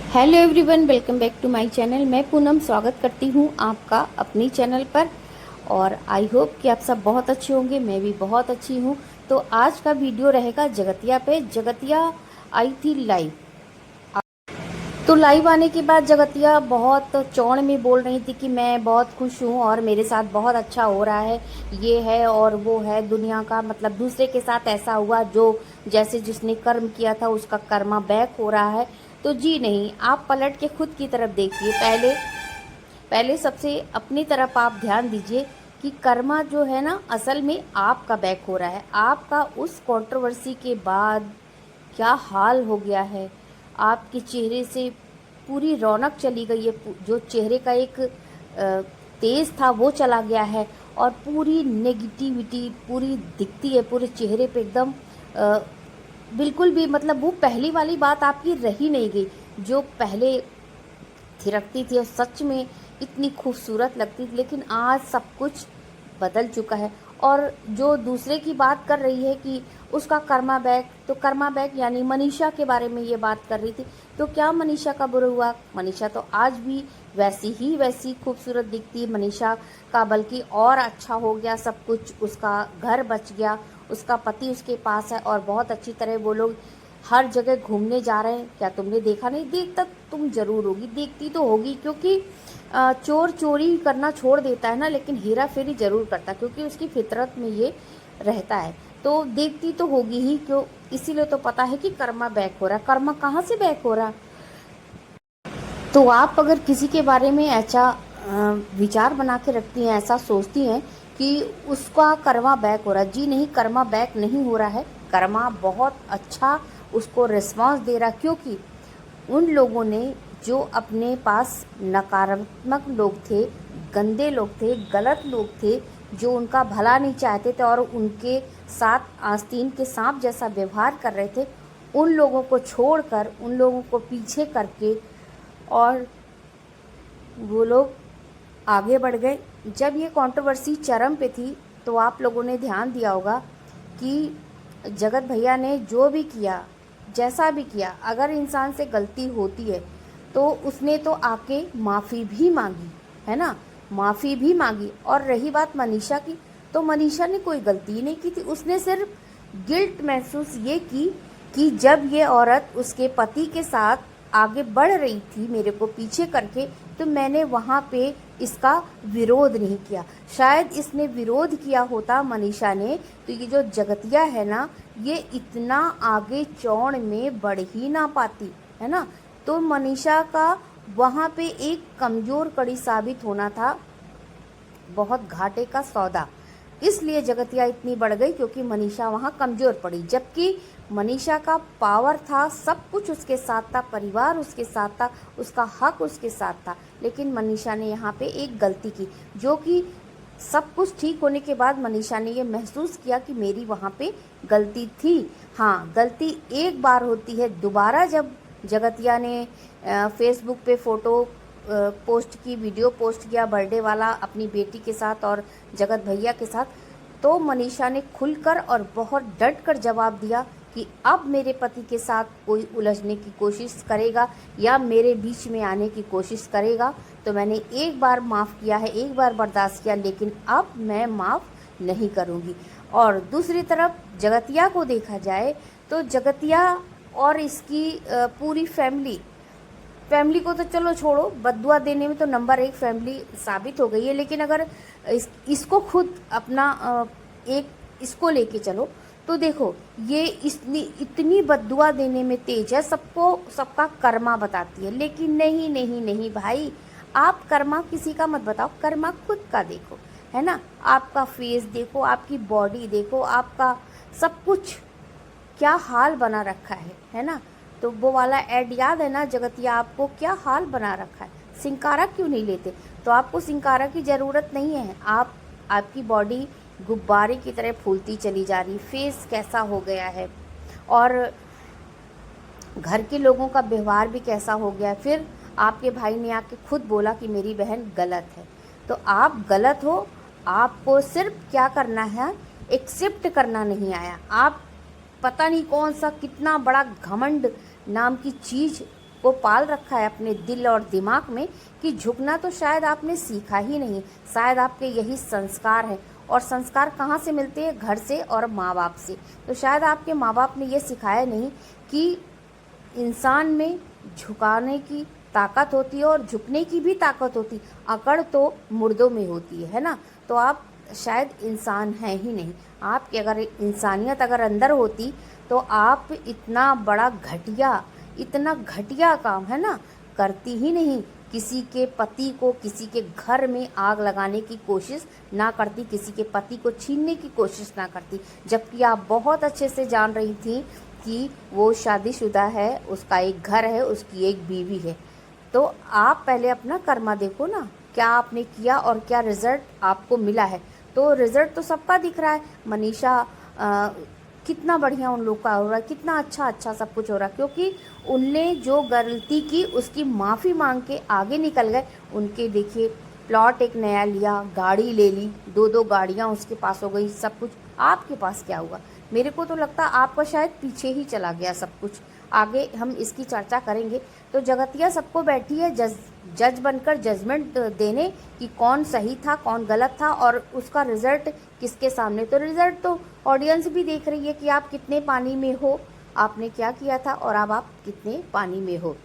Hello everyone, welcome back to my channel. मैं पूनम स्वागत करती हूँ आपका अपनी चैनल पर। और आई होप कि आप सब बहुत अच्छे होंगे। मैं भी बहुत अच्छी हूँ। तो आज का वीडियो रहेगा जगतिया पे। जगतिया आई थी लाइव। तो लाइव आने के बाद जगतिया बहुत चौड़ में बोल रही थी कि मैं बहुत खुश हूँ और मेरे साथ बहुत अच्छा हो रहा है, ये है और वो है। दुनिया का मतलब दूसरे के साथ ऐसा हुआ जो जैसे जिसने कर्म किया था उसका कर्मा बैक हो रहा है। तो जी नहीं, आप पलट के खुद की तरफ देखिए। पहले पहले सबसे अपनी तरफ आप ध्यान दीजिए कि कर्मा जो है ना, असल में आपका बैक हो रहा है। आपका उस कंट्रोवर्सी के बाद क्या हाल हो गया है। आपके चेहरे से पूरी रौनक चली गई है। जो चेहरे का एक तेज था वो चला गया है। और पूरी नेगेटिविटी पूरी दिखती है पूरे चेहरे पे एकदम। अ, बिल्कुल भी मतलब वो पहली वाली बात आपकी रही नहीं गई जो पहले थिरकती थी और सच में इतनी खूबसूरत लगती थी। लेकिन आज सब कुछ बदल चुका है। और जो दूसरे की बात कर रही है कि उसका कर्मा बैक, तो कर्मा बैक यानी मनीषा के बारे में ये बात कर रही थी। तो क्या मनीषा का बुरा हुआ? मनीषा तो आज भी वैसी खूबसूरत दिखती है। मनीषा का बल्कि और अच्छा हो गया सब कुछ। उसका घर बच गया, उसका पति उसके पास है और बहुत अच्छी तरह वो लोग हर जगह घूमने जा रहे हैं। क्या तुमने देखा नहीं? देखता तुम जरूर होगी, देखती तो होगी, क्योंकि चोर चोरी करना छोड़ देता है ना, लेकिन हेरा फेरी जरूर करता है क्योंकि उसकी फितरत में ये रहता है। तो देखती तो होगी ही क्यों, इसीलिए तो पता है कि कर्मा बैक हो रहा है। कर्मा कहाँ से बैक हो रहा? तो आप अगर किसी के बारे में ऐसा विचार बना के रखती हैं, ऐसा सोचती हैं कि उसका कर्मा बैक हो रहा है, जी नहीं, कर्मा बैक नहीं हो रहा है। कर्मा बहुत अच्छा उसको रिस्पांस दे रहा, क्योंकि उन लोगों ने जो अपने पास नकारात्मक लोग थे, गंदे लोग थे, गलत लोग थे, जो उनका भला नहीं चाहते थे और उनके साथ आस्तीन के सांप जैसा व्यवहार कर रहे थे, उन लोगों को छोड़कर, उन लोगों को पीछे करके और वो लोग आगे बढ़ गए। जब ये कंट्रोवर्सी चरम पे थी तो आप लोगों ने ध्यान दिया होगा कि जगत भैया ने जो भी किया, जैसा भी किया, अगर इंसान से गलती होती है तो उसने तो आके माफ़ी भी मांगी, है ना, माफ़ी भी मांगी। और रही बात मनीषा की, तो मनीषा ने कोई गलती नहीं की थी। उसने सिर्फ गिल्ट महसूस ये की कि जब ये औरत उसके पति के साथ आगे बढ़ रही थी मेरे को पीछे करके, तो मैंने वहाँ पे इसका विरोध नहीं किया। शायद इसने विरोध किया होता मनीषा ने, तो ये जो जगतिया है ना, ये इतना आगे चौड़ में बढ़ ही ना पाती, है ना। तो मनीषा का वहाँ पे एक कमज़ोर कड़ी साबित होना था, बहुत घाटे का सौदा। इसलिए जगतिया इतनी बढ़ गई क्योंकि मनीषा वहाँ कमज़ोर पड़ी। जबकि मनीषा का पावर था, सब कुछ उसके साथ था, परिवार उसके साथ था, उसका हक उसके साथ था। लेकिन मनीषा ने यहाँ पे एक गलती की, जो कि सब कुछ ठीक होने के बाद मनीषा ने ये महसूस किया कि मेरी वहाँ पे गलती थी। हाँ, गलती एक बार होती है, दोबारा जब जगतिया ने फेसबुक पे फ़ोटो पोस्ट की, वीडियो पोस्ट किया बर्थडे वाला अपनी बेटी के साथ और जगत भैया के साथ, तो मनीषा ने खुलकर और बहुत डट कर जवाब दिया कि अब मेरे पति के साथ कोई उलझने की कोशिश करेगा या मेरे बीच में आने की कोशिश करेगा तो मैंने एक बार माफ़ किया है, एक बार बर्दाश्त किया, लेकिन अब मैं माफ़ नहीं करूँगी। और दूसरी तरफ जगतिया को देखा जाए तो जगतिया और इसकी पूरी फैमिली को तो चलो छोड़ो, बद्दुआ देने में तो नंबर 1 फैमिली साबित हो गई है। लेकिन अगर इसको खुद अपना एक इसको लेके चलो तो देखो, ये इतनी बद्दुआ देने में तेज है, सबको सबका कर्मा बताती है। लेकिन नहीं नहीं नहीं भाई, आप कर्मा किसी का मत बताओ, कर्मा खुद का देखो, है ना। आपका फेस देखो, आपकी बॉडी देखो, आपका सब कुछ क्या हाल बना रखा है ना। तो वो वाला ऐड याद है ना, जगतिया आपको क्या हाल बना रखा है, सिंकारा क्यों नहीं लेते? तो आपको सिंकारा की ज़रूरत नहीं है। आपकी बॉडी गुब्बारे की तरह फूलती चली जा रही, फेस कैसा हो गया है और घर के लोगों का व्यवहार भी कैसा हो गया है। फिर आपके भाई ने आके खुद बोला कि मेरी बहन गलत है। तो आप गलत हो, आपको सिर्फ क्या करना है, एक्सेप्ट करना नहीं आया। आप पता नहीं कौन सा कितना बड़ा घमंड नाम की चीज़ को पाल रखा है अपने दिल और दिमाग में कि झुकना तो शायद आपने सीखा ही नहीं, शायद आपके यही संस्कार है। और संस्कार कहाँ से मिलते हैं? घर से और माँ बाप से। तो शायद आपके माँ बाप ने ये सिखाया नहीं कि इंसान में झुकाने की ताकत होती है और झुकने की भी ताकत होती। अकड़ तो मुर्दों में होती है ना। तो आप शायद इंसान हैं ही नहीं। आपकी अगर इंसानियत अगर अंदर होती तो आप इतना बड़ा घटिया, इतना घटिया काम है ना करती ही नहीं। किसी के पति को, किसी के घर में आग लगाने की कोशिश ना करती, किसी के पति को छीनने की कोशिश ना करती, जबकि आप बहुत अच्छे से जान रही थी कि वो शादीशुदा है, उसका एक घर है, उसकी एक बीवी है। तो आप पहले अपना कर्मा देखो ना, क्या आपने किया और क्या रिजल्ट आपको मिला है। तो रिजल्ट तो सबका दिख रहा है। मनीषा कितना बढ़िया उन लोग का हो रहा है, कितना अच्छा सब कुछ हो रहा है, क्योंकि उनने जो गलती की उसकी माफ़ी मांग के आगे निकल गए। उनके देखिए प्लॉट एक नया लिया, गाड़ी ले ली, 2 गाड़ियाँ उसके पास हो गई, सब कुछ। आपके पास क्या हुआ? मेरे को तो लगता है आपका शायद पीछे ही चला गया सब कुछ। आगे हम इसकी चर्चा करेंगे। तो जगतिया सबको बैठी है जज बनकर जजमेंट देने कि कौन सही था, कौन गलत था और उसका रिजल्ट किसके सामने। तो रिजल्ट तो ऑडियंस भी देख रही है कि आप कितने पानी में हो, आपने क्या किया था और अब आप कितने पानी में हो।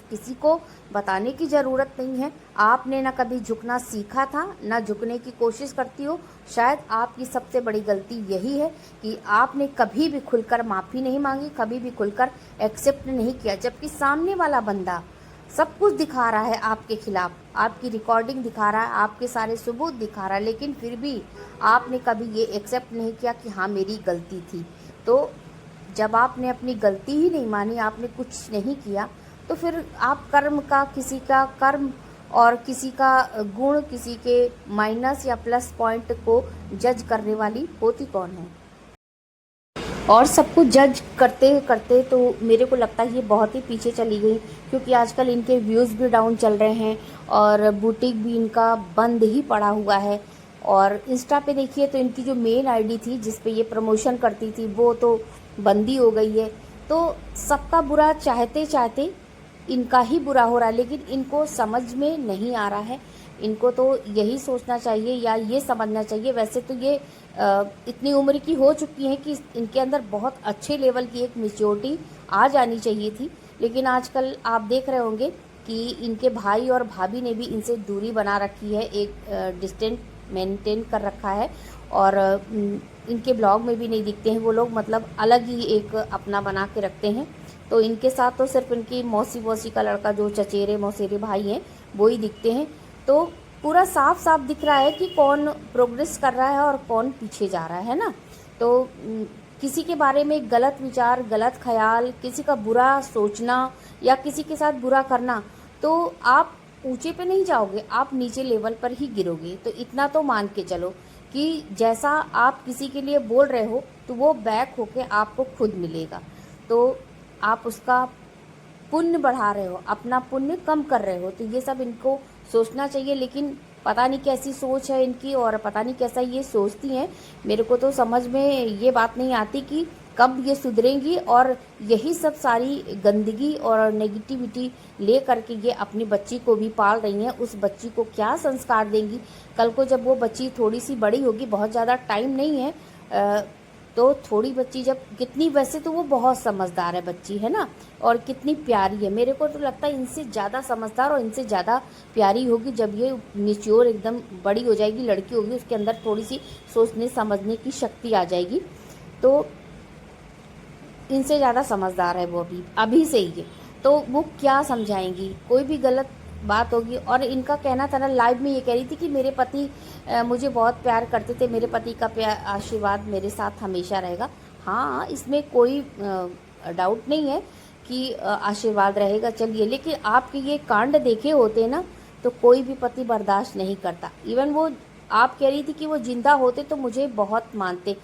किसी को बताने की ज़रूरत नहीं है। आपने ना कभी झुकना सीखा था, ना झुकने की कोशिश करती हो। शायद आपकी सबसे बड़ी गलती यही है कि आपने कभी भी खुलकर माफ़ी नहीं मांगी, कभी भी खुलकर एक्सेप्ट नहीं किया, जबकि सामने वाला बंदा सब कुछ दिखा रहा है आपके खिलाफ, आपकी रिकॉर्डिंग दिखा रहा है, आपके सारे सबूत दिखा रहा है, लेकिन फिर भी आपने कभी ये एक्सेप्ट नहीं किया कि हाँ मेरी गलती थी। तो जब आपने अपनी गलती ही नहीं मानी, आपने कुछ नहीं किया, तो फिर आप कर्म का, किसी का कर्म और किसी का गुण, किसी के माइनस या प्लस पॉइंट को जज करने वाली होती कौन है। और सब कुछ जज करते करते तो मेरे को लगता है ये बहुत ही पीछे चली गई, क्योंकि आजकल इनके व्यूज़ भी डाउन चल रहे हैं और बुटीक भी इनका बंद ही पड़ा हुआ है। और इंस्टा पे देखिए तो इनकी जो मेन आईडी थी जिस पे ये प्रमोशन करती थी वो तो बंद ही हो गई है। तो सबका बुरा चाहते चाहते इनका ही बुरा हो रहा है, लेकिन इनको समझ में नहीं आ रहा है। इनको तो यही सोचना चाहिए या ये समझना चाहिए, वैसे तो ये इतनी उम्र की हो चुकी हैं कि इनके अंदर बहुत अच्छे लेवल की एक मैच्योरिटी आ जानी चाहिए थी। लेकिन आजकल आप देख रहे होंगे कि इनके भाई और भाभी ने भी इनसे दूरी बना रखी है, एक डिस्टेंस मेंटेन कर रखा है। और इनके ब्लॉग में भी नहीं दिखते हैं वो लोग, मतलब अलग ही एक अपना बना के रखते हैं। तो इनके साथ तो सिर्फ इनकी मौसी का लड़का, जो चचेरे मौसेरे भाई हैं, वो ही दिखते हैं। तो पूरा साफ साफ दिख रहा है कि कौन प्रोग्रेस कर रहा है और कौन पीछे जा रहा है ना। तो किसी के बारे में गलत विचार, गलत ख्याल, किसी का बुरा सोचना या किसी के साथ बुरा करना, तो आप ऊंचे पे नहीं जाओगे, आप नीचे लेवल पर ही गिरोगे। तो इतना तो मान के चलो कि जैसा आप किसी के लिए बोल रहे हो तो वो बैक होके आपको खुद मिलेगा। तो आप उसका पुण्य बढ़ा रहे हो, अपना पुण्य कम कर रहे हो। तो ये सब इनको सोचना चाहिए, लेकिन पता नहीं कैसी सोच है इनकी और पता नहीं कैसा ये सोचती हैं। मेरे को तो समझ में ये बात नहीं आती कि कब ये सुधरेंगी और यही सब सारी गंदगी और नेगेटिविटी ले करके ये अपनी बच्ची को भी पाल रही हैं। उस बच्ची को क्या संस्कार देंगी? कल को जब वो बच्ची थोड़ी सी बड़ी होगी, बहुत ज़्यादा टाइम नहीं है, तो थोड़ी बच्ची जब, कितनी, वैसे तो वो बहुत समझदार है बच्ची, है ना, और कितनी प्यारी है। मेरे को तो लगता है इनसे ज़्यादा समझदार और इनसे ज़्यादा प्यारी होगी जब ये मैच्योर एकदम बड़ी हो जाएगी, लड़की होगी, उसके अंदर थोड़ी सी सोचने समझने की शक्ति आ जाएगी। तो इनसे ज़्यादा समझदार है वो अभी से ही। तो वो क्या समझाएंगी? कोई भी गलत बात होगी। और इनका कहना था ना, लाइव में ये कह रही थी कि मेरे पति मुझे बहुत प्यार करते थे, मेरे पति का प्यार आशीर्वाद मेरे साथ हमेशा रहेगा। हाँ, इसमें कोई डाउट नहीं है कि आशीर्वाद रहेगा, चलिए। लेकिन आपके ये कांड देखे होते ना तो कोई भी पति बर्दाश्त नहीं करता। इवन वो, आप कह रही थी कि वो जिंदा होते तो मुझे बहुत मानते,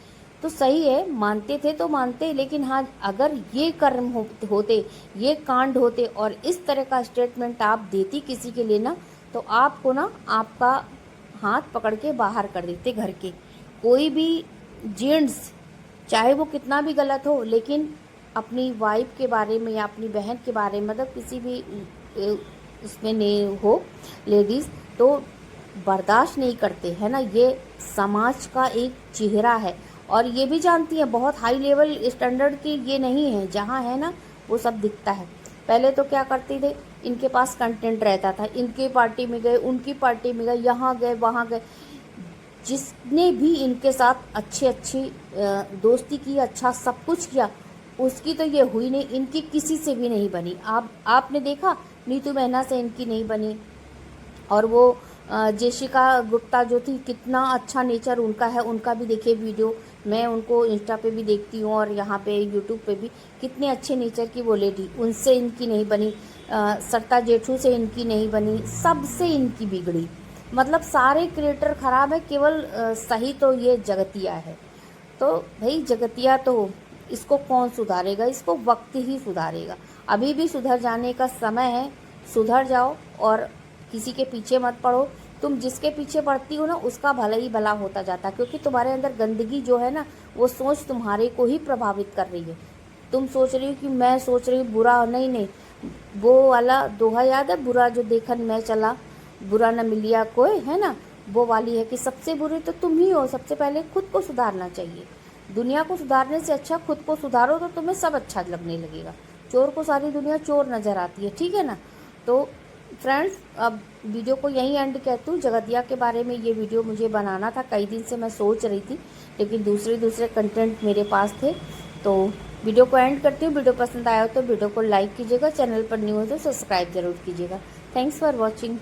तो सही है, मानते थे तो मानते, लेकिन हाँ, अगर ये कर्म होते, ये कांड होते और इस तरह का स्टेटमेंट आप देती किसी के लिए ना, तो आपको ना, आपका हाथ पकड़ के बाहर कर देते घर के। कोई भी जेंट्स, चाहे वो कितना भी गलत हो, लेकिन अपनी वाइफ के बारे में या अपनी बहन के बारे में, मतलब किसी भी उसमें नहीं हो लेडीज़, तो बर्दाश्त नहीं करते है ना। ये समाज का एक चेहरा है, और ये भी जानती है बहुत हाई लेवल स्टैंडर्ड की ये नहीं है, जहाँ है ना वो सब दिखता है। पहले तो क्या करते थे, इनके पास कंटेंट रहता था, इनकी पार्टी में गए, उनकी पार्टी में गए, यहाँ गए वहाँ गए, जिसने भी इनके साथ अच्छी अच्छी दोस्ती की, अच्छा सब कुछ किया, उसकी तो ये हुई नहीं, इनकी किसी से भी नहीं बनी। आपने देखा नीतू मैना से इनकी नहीं बनी, और वो जेशिका गुप्ता जो थी, कितना अच्छा नेचर उनका है, उनका भी देखिए वीडियो, मैं उनको इंस्टा पे भी देखती हूँ और यहाँ पे यूट्यूब पे भी, कितने अच्छे नेचर की वो लेडी, उनसे इनकी नहीं बनी। सरिता जेठू से इनकी नहीं बनी, सबसे इनकी बिगड़ी। मतलब सारे क्रिएटर खराब है, केवल सही तो ये जगतिया है। तो भाई जगतिया तो इसको कौन सुधारेगा, इसको वक्त ही सुधारेगा। अभी भी सुधर जाने का समय है, सुधर जाओ और किसी के पीछे मत पड़ो। तुम जिसके पीछे पड़ती हो ना, उसका भला ही भला होता जाता है, क्योंकि तुम्हारे अंदर गंदगी जो है ना, वो सोच तुम्हारे को ही प्रभावित कर रही है। तुम सोच रही हो कि मैं सोच रही हूँ बुरा, नहीं नहीं, वो वाला दोहा याद है, बुरा जो देखन मैं चला बुरा न मिलिया कोई, है ना, वो वाली है कि सबसे बुरे तो तुम ही हो। सबसे पहले खुद को सुधारना चाहिए। दुनिया को सुधारने से अच्छा खुद को सुधारो, तो तुम्हें सब अच्छा लगने लगेगा। चोर को सारी दुनिया चोर नज़र आती है, ठीक है ना। तो फ्रेंड्स, अब वीडियो को यहीं एंड कहती हूँ। जगतिया के बारे में ये वीडियो मुझे बनाना था, कई दिन से मैं सोच रही थी, लेकिन दूसरे कंटेंट मेरे पास थे। तो वीडियो को एंड करती हूँ। वीडियो पसंद आया हो तो वीडियो को लाइक कीजिएगा, चैनल पर न्यू हो तो सब्सक्राइब जरूर कीजिएगा। Thanks for watching.